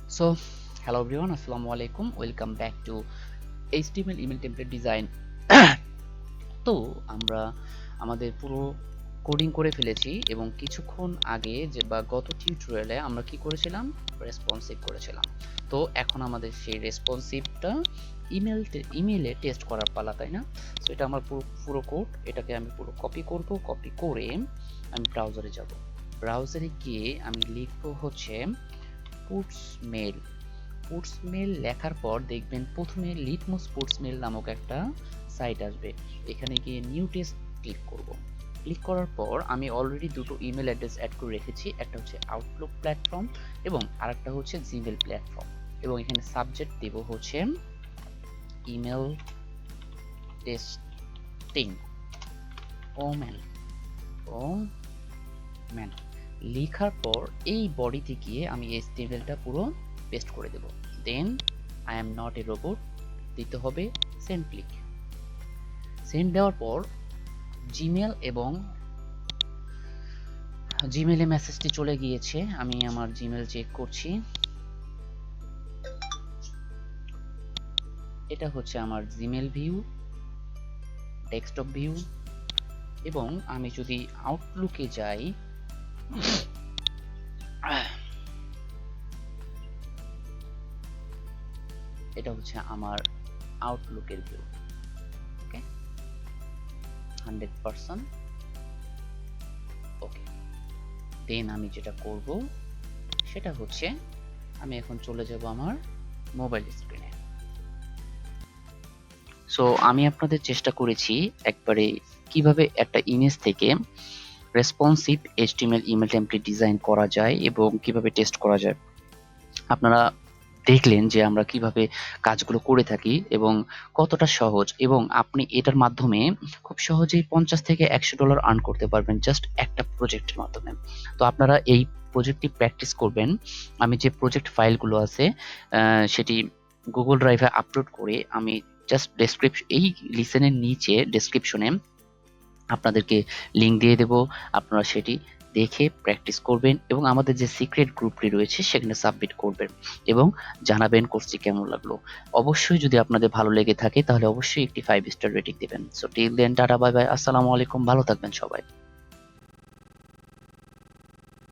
So, hello everyone, assalamu alaikum. Welcome back to HTML email template design. তো আমরা আমাদের পুরো কোডিং করে ফেলেছি এবং কিছুক্ষণ আগে যে বা গত টিউটোরিয়ালে আমরা কি করেছিলাম, রেসপন্সিভ করেছিলাম। তো এখন আমাদের সেই রেসপন্সিভটা ইমেলে টেস্ট করার পালা, তাই না? সো এটা আমার পুরো কোড, এটাকে আমি পুরো কপি করব। কপি করে আমি ব্রাউজারে যাব। ব্রাউজারে গিয়ে আমি লিখব হচ্ছে পুটস মেল। পুটস মেল লেখার পর দেখবেন প্রথমে লিটমাস পুটস মেল নামক একটা সাইট আসবে। এখানে গিয়ে নিউ টেস্ট ক্লিক করব। ক্লিক করার পর আমি অলরেডি দুটো ইমেল অ্যাড্রেস অ্যাড করে রেখেছি, একটা হচ্ছে আউটলুক প্ল্যাটফর্ম এবং আরেকটা হচ্ছে জিমেল প্ল্যাটফর্ম। এবং এখানে সাবজেক্ট দেব হচ্ছে ইমেল টেস্টিং। ও ম্যান, ও ম্যান লেখার পর এই বডিতে গিয়ে আমি HTML-টা পুরো পেস্ট করে দেব। Then I am not a robot দিতে হবে, সেন্ড ক্লিক। সেন্ড দেওয়ার পর জিমেল এবং জিমেলে মেসেজটি চলে গিয়েছে। আমি আমার জিমেল চেক করছি। এটা হচ্ছে আমার জিমেল ভিউ, ডেস্কটপ ভিউ। এবং আমি যদি আউটলুকে যাই, এটা হচ্ছে আমার আউটলুকের ভিউ। ওকে, 100% ওকে। দেন আমি যেটা করব সেটা হচ্ছে আমি এখন চলে যাব আমার মোবাইল স্ক্রিনে। সো আমি আপনাদের চেষ্টা করেছি একবারে কিভাবে একটা ইমেজ থেকে responsive HTML email template design করা যায় এবং কিভাবে টেস্ট করা যায়। আপনারা দেখলেন যে আমরা কিভাবে কাজগুলো করে থাকি এবং কতটা সহজ, এবং আপনি এটার মাধ্যমে খুব সহজেই $50 থেকে $100 আর্ন করতে পারবেন জাস্ট একটা প্রজেক্টের মাধ্যমে। তো আপনারা এই প্রজেক্টটি প্র্যাকটিস করবেন। আমি যে প্রজেক্ট ফাইলগুলো আছে সেটি গুগল ড্রাইভে আপলোড করে আমি জাস্ট এই লিসেনের নিচে ডেসক্রিপশনে আপনাদেরকে লিঙ্ক দিয়ে দেব। আপনারা সেটি দেখে প্র্যাকটিস করবেন এবং আমাদের যে সিক্রেট গ্রুপটি রয়েছে সেখানে সাবমিট করবেন এবং জানাবেন কোর্সটি কেমন লাগলো। অবশ্যই যদি আপনাদের ভালো লেগে থাকে তাহলে অবশ্যই একটি 5 স্টার রেটিং দিবেন। So till then, tata, bye bye, আসসালামু আলাইকুম, ভালো থাকবেন সবাই।